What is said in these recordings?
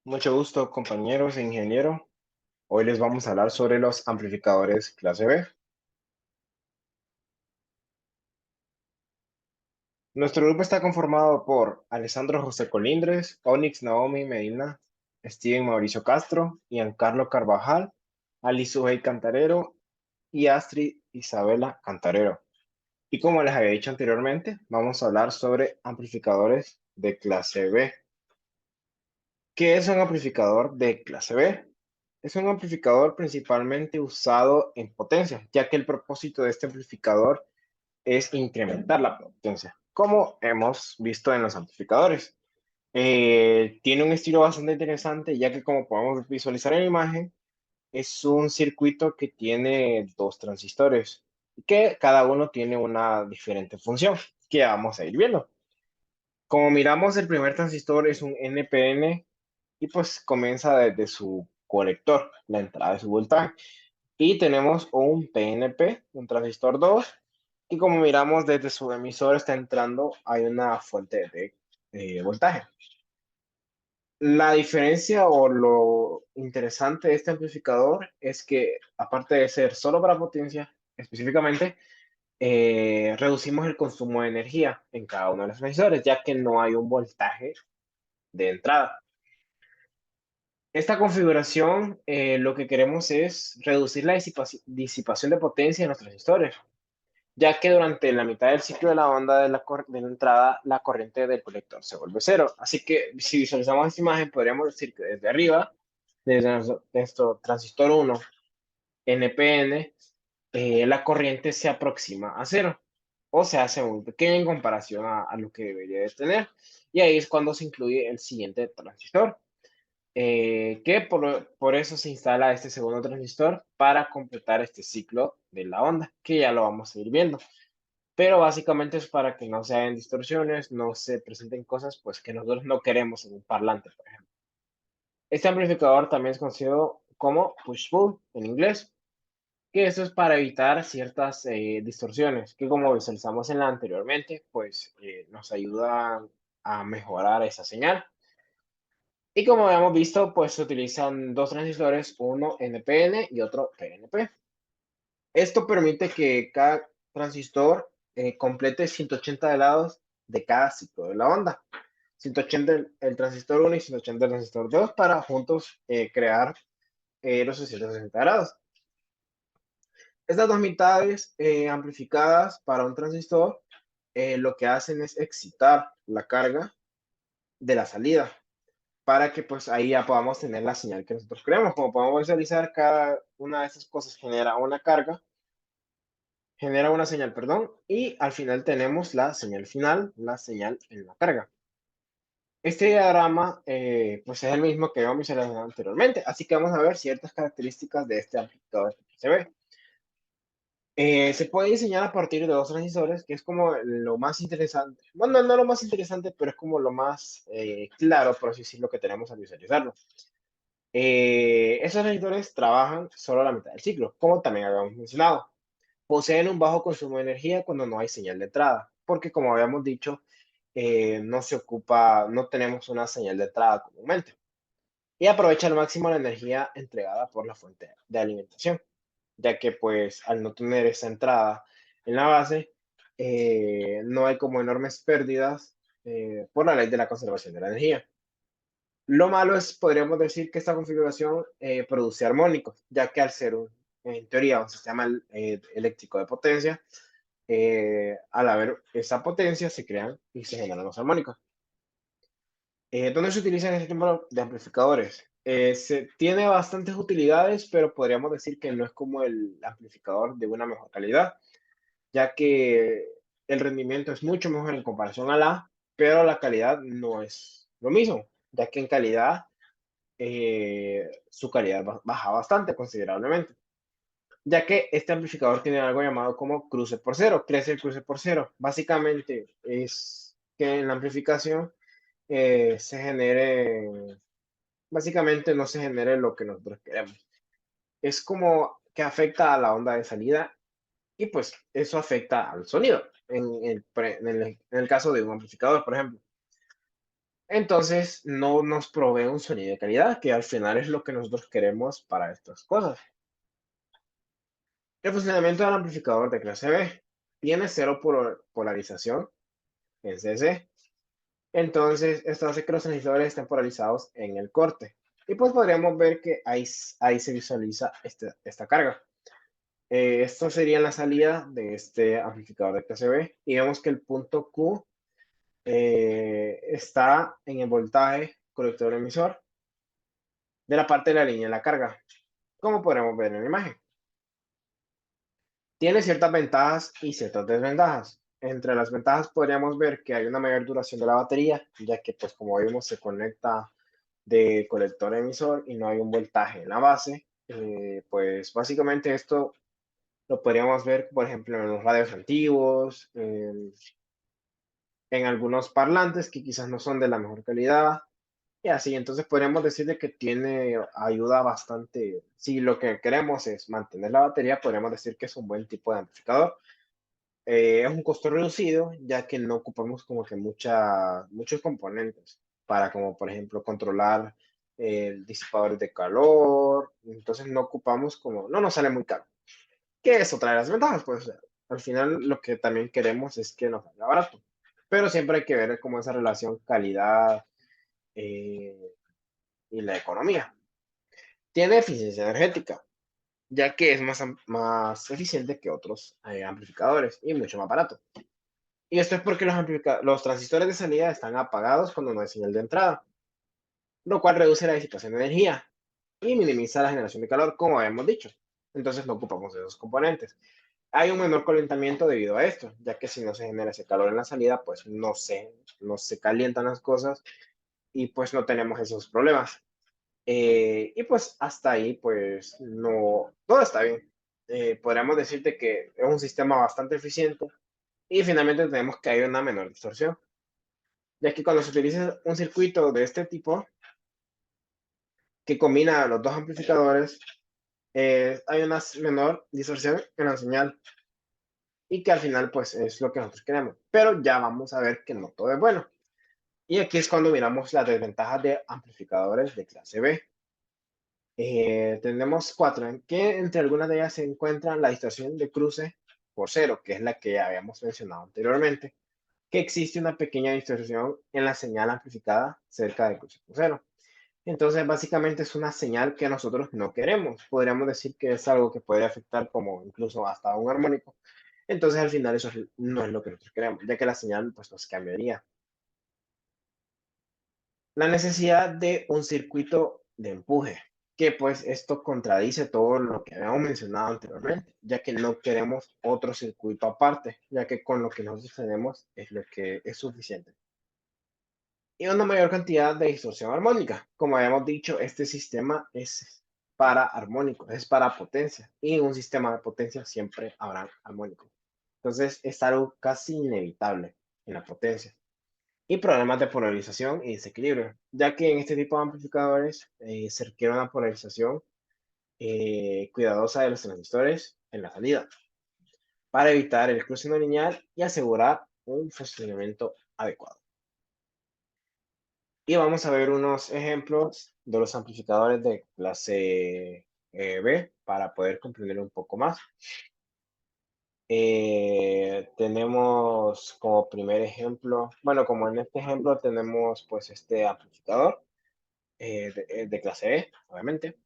Mucho gusto, compañeros e ingeniero. Hoy les vamos a hablar sobre los amplificadores clase B. Nuestro grupo está conformado por Alessandro José Colindres, Onyx Naomi Medina, Steven Mauricio Castro, Giancarlo Carvajal, Ali Sujei Cantarero y Astrid Isabela Cantarero. Y como les había dicho anteriormente, vamos a hablar sobre amplificadores de clase B. ¿Qué es un amplificador de clase B? Es un amplificador principalmente usado en potencia, ya que el propósito de este amplificador es incrementar la potencia, como hemos visto en los amplificadores. Tiene un estilo bastante interesante, ya que como podemos visualizar en la imagen, es un circuito que tiene dos transistores, que cada uno tiene una diferente función, que vamos a ir viendo. Como miramos, el primer transistor es un NPN y pues comienza desde su colector, la entrada de su voltaje. Y tenemos un PNP, un transistor 2 y como miramos desde su emisor está entrando, hay una fuente de voltaje. La diferencia o lo interesante de este amplificador es que aparte de ser solo para potencia, específicamente, reducimos el consumo de energía en cada uno de los transistores, ya que no hay un voltaje de entrada. Esta configuración, lo que queremos es reducir la disipación de potencia en los transistores, ya que durante la mitad del ciclo de la onda de la entrada, la corriente del colector se vuelve cero. Así que si visualizamos esta imagen, podríamos decir que desde arriba, desde nuestro transistor 1, NPN, la corriente se aproxima a cero o se hace muy pequeña en comparación a lo que debería de tener. Y ahí es cuando se incluye el siguiente transistor, por eso se instala este segundo transistor para completar este ciclo de la onda, que ya lo vamos a ir viendo. Pero básicamente es para que no se hagan distorsiones, no se presenten cosas pues que nosotros no queremos en un parlante, por ejemplo. Este amplificador también es conocido como push-pull en inglés, que eso es para evitar ciertas distorsiones, que como visualizamos en la anteriormente, pues nos ayuda a mejorar esa señal. Y como habíamos visto, pues se utilizan dos transistores, uno NPN y otro PNP. Esto permite que cada transistor complete 180 grados de cada ciclo de la onda. 180 el transistor 1 y 180 el transistor 2 para juntos crear los 360 grados. Estas dos mitades amplificadas para un transistor lo que hacen es excitar la carga de la salida para que pues ahí ya podamos tener la señal que nosotros queremos. Como podemos visualizar, cada una de esas cosas genera una carga, genera una señal, perdón, y al final tenemos la señal final, la señal en la carga. Este diagrama pues es el mismo que habíamos mencionado anteriormente, así que vamos a ver ciertas características de este amplificador que se ve. Se puede diseñar a partir de dos transistores, que es como lo más interesante. Bueno, no lo más interesante, pero es como lo más claro, por así decirlo, que tenemos al visualizarlo. Esos transistores trabajan solo a la mitad del ciclo, como también habíamos mencionado. Poseen un bajo consumo de energía cuando no hay señal de entrada, porque como habíamos dicho, no tenemos una señal de entrada comúnmente. Y aprovecha al máximo la energía entregada por la fuente de alimentación, ya que pues al no tener esa entrada en la base, no hay como enormes pérdidas por la ley de la conservación de la energía. Lo malo es, podríamos decir que esta configuración produce armónicos, ya que al ser en teoría un sistema eléctrico de potencia, al haber esa potencia se crean y se generan los armónicos. ¿Dónde se utilizan este tipo de amplificadores? Se tiene bastantes utilidades, pero podríamos decir que no es como el amplificador de una mejor calidad, ya que el rendimiento es mucho mejor en comparación a pero la calidad no es lo mismo, ya que en calidad su calidad baja bastante considerablemente, ya que este amplificador tiene algo llamado como cruce por cero, crece el cruce por cero. Básicamente es que en la amplificación se genere, básicamente no se genere lo que nosotros queremos. Es como que afecta a la onda de salida y pues eso afecta al sonido, en el caso de un amplificador, por ejemplo. Entonces no nos provee un sonido de calidad, que al final es lo que nosotros queremos para estas cosas. El funcionamiento del amplificador de clase B tiene cero polarización en CC. Entonces, esto hace que los transistores estén polarizados en el corte. Y pues podríamos ver que ahí se visualiza esta carga. Esto sería la salida de este amplificador de clase B. Y vemos que el punto Q está en el voltaje colector emisor de la parte de la línea de la carga, como podemos ver en la imagen. Tiene ciertas ventajas y ciertas desventajas. Entre las ventajas podríamos ver que hay una mayor duración de la batería, ya que pues como vimos se conecta de colector emisor y no hay un voltaje en la base. Pues básicamente esto lo podríamos ver, por ejemplo, en los radios antiguos, en algunos parlantes que quizás no son de la mejor calidad y así. Entonces podríamos decir de que tiene ayuda bastante. Si lo que queremos es mantener la batería, podríamos decir que es un buen tipo de amplificador. Es un costo reducido, ya que no ocupamos como que muchos componentes para, como por ejemplo, controlar disipadores de calor. Entonces no ocupamos como, no nos sale muy caro. ¿Qué es otra de las ventajas? Pues al final lo que también queremos es que nos salga barato. Pero siempre hay que ver cómo esa relación calidad eh, y la economía. Tiene eficiencia energética, ya que es más eficiente que otros amplificadores y mucho más barato. Y esto es porque los transistores de salida están apagados cuando no hay señal de entrada, lo cual reduce la disipación de energía y minimiza la generación de calor, como habíamos dicho. Entonces no ocupamos esos componentes. Hay un menor calentamiento debido a esto, ya que si no se genera ese calor en la salida, pues no se calientan las cosas y pues no tenemos esos problemas. Y pues hasta ahí, pues no, todo está bien. Podríamos decirte que es un sistema bastante eficiente y finalmente tenemos que hay una menor distorsión, ya que cuando se utiliza un circuito de este tipo que combina los dos amplificadores, hay una menor distorsión en la señal y que al final pues es lo que nosotros queremos. Pero ya vamos a ver que no todo es bueno. Y aquí es cuando miramos las desventajas de amplificadores de clase B. Tenemos cuatro, en que entre algunas de ellas se encuentra la distorsión de cruce por cero, que es la que ya habíamos mencionado anteriormente, que existe una pequeña distorsión en la señal amplificada cerca del cruce por cero. Entonces, básicamente es una señal que nosotros no queremos. Podríamos decir que es algo que puede afectar como incluso hasta un armónico. Entonces, al final eso no es lo que nosotros queremos, ya que la señal pues nos cambiaría. La necesidad de un circuito de empuje, que pues esto contradice todo lo que habíamos mencionado anteriormente, ya que no queremos otro circuito aparte, ya que con lo que nosotros tenemos es lo que es suficiente. Y una mayor cantidad de distorsión armónica. Como habíamos dicho, este sistema es para armónicos, es para potencia, y en un sistema de potencia siempre habrá armónicos. Entonces es algo casi inevitable en la potencia y problemas de polarización y desequilibrio, ya que en este tipo de amplificadores se requiere una polarización cuidadosa de los transistores en la salida para evitar el cruce no lineal y asegurar un funcionamiento adecuado. Y vamos a ver unos ejemplos de los amplificadores de clase B para poder comprender un poco más. Tenemos como primer ejemplo, bueno, como en este ejemplo tenemos pues este amplificador de clase E, obviamente.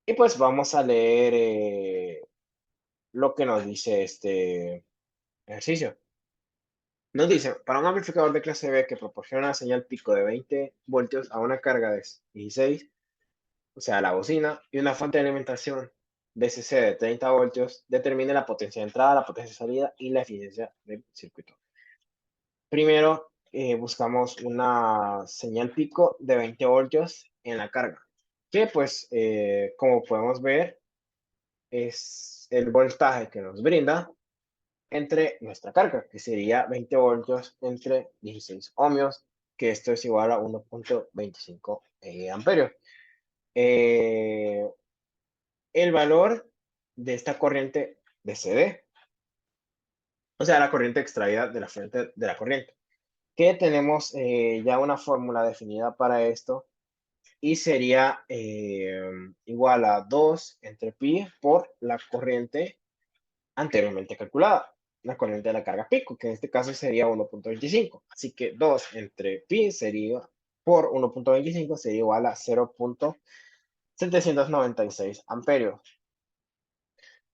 Y pues vamos a leer lo que nos dice este ejercicio. Nos dice, para un amplificador de clase B que proporciona una señal pico de 20 voltios a una carga de 16, o sea, la bocina, y una fuente de alimentación DCC de 30 voltios, determine la potencia de entrada, la potencia de salida y la eficiencia del circuito. Primero, buscamos una señal pico de 20 voltios en la carga, que pues, como podemos ver, es el voltaje que nos brinda entre nuestra carga, que sería 20 voltios entre 16 ohmios, que esto es igual a 1.25 amperios. Eh, el valor de esta corriente de CD, o sea, la corriente extraída de la fuente de la corriente. que tenemos ya una fórmula definida para esto y sería igual a 2 entre pi por la corriente anteriormente calculada, la corriente de la carga pico, que en este caso sería 1.25. Así que 2 entre pi sería por 1.25 sería igual a 0.796 amperios.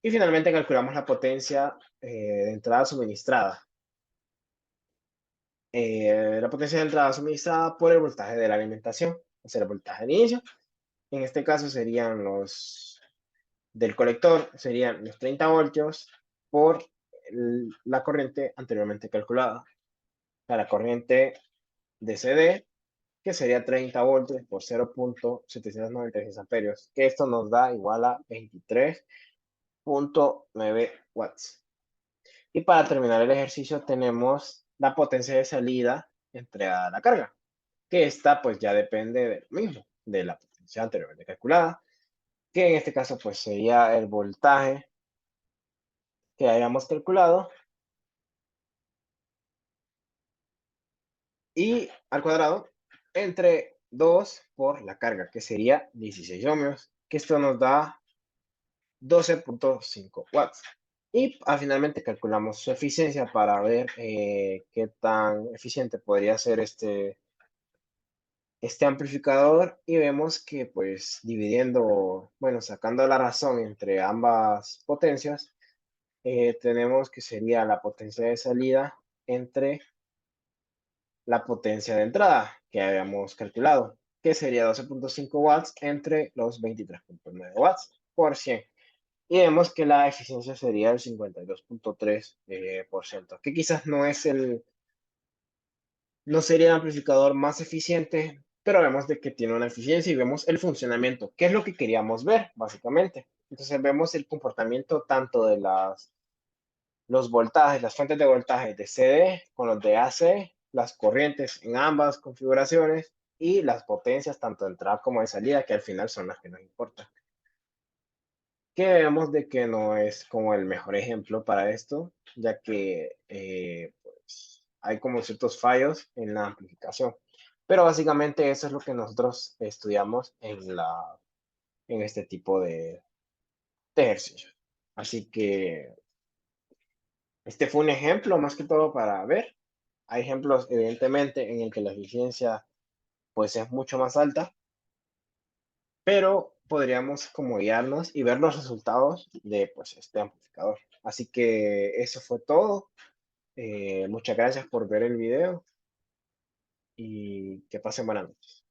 Y finalmente calculamos la potencia de entrada suministrada. La potencia de entrada suministrada por el voltaje de la alimentación, o sea, el voltaje de inicio. En este caso serían los del colector, serían los 30 voltios por la corriente anteriormente calculada. O sea, la corriente de CD, que sería 30 voltios por 0.796 amperios, que esto nos da igual a 23.9 watts. Y para terminar el ejercicio tenemos la potencia de salida entregada a la carga, que esta pues ya depende de lo mismo, de la potencia anteriormente calculada, que en este caso pues sería el voltaje que hayamos calculado y al cuadrado entre 2 por la carga, que sería 16 ohmios, que esto nos da 12.5 watts. Y finalmente calculamos su eficiencia para ver qué tan eficiente podría ser este amplificador y vemos que pues dividiendo, bueno, sacando la razón entre ambas potencias, tenemos que sería la potencia de salida entre la potencia de entrada que habíamos calculado, que sería 12.5 watts entre los 23.9 watts por 100. Y vemos que la eficiencia sería el 52.3%, que quizás no sería el amplificador más eficiente, pero vemos de que tiene una eficiencia y vemos el funcionamiento, que es lo que queríamos ver, básicamente. Entonces vemos el comportamiento tanto de los voltajes, las fuentes de voltaje de CD con los de AC, las corrientes en ambas configuraciones y las potencias tanto de entrada como de salida, que al final son las que nos importan. Que vemos de que no es como el mejor ejemplo para esto, ya que pues, hay como ciertos fallos en la amplificación. Pero básicamente eso es lo que nosotros estudiamos en este tipo de ejercicios. Así que este fue un ejemplo más que todo para ver. Hay ejemplos evidentemente en el que la eficiencia pues es mucho más alta, pero podríamos como guiarnos y ver los resultados de pues este amplificador. Así que eso fue todo. Muchas gracias por ver el video y que pasen buenas noches.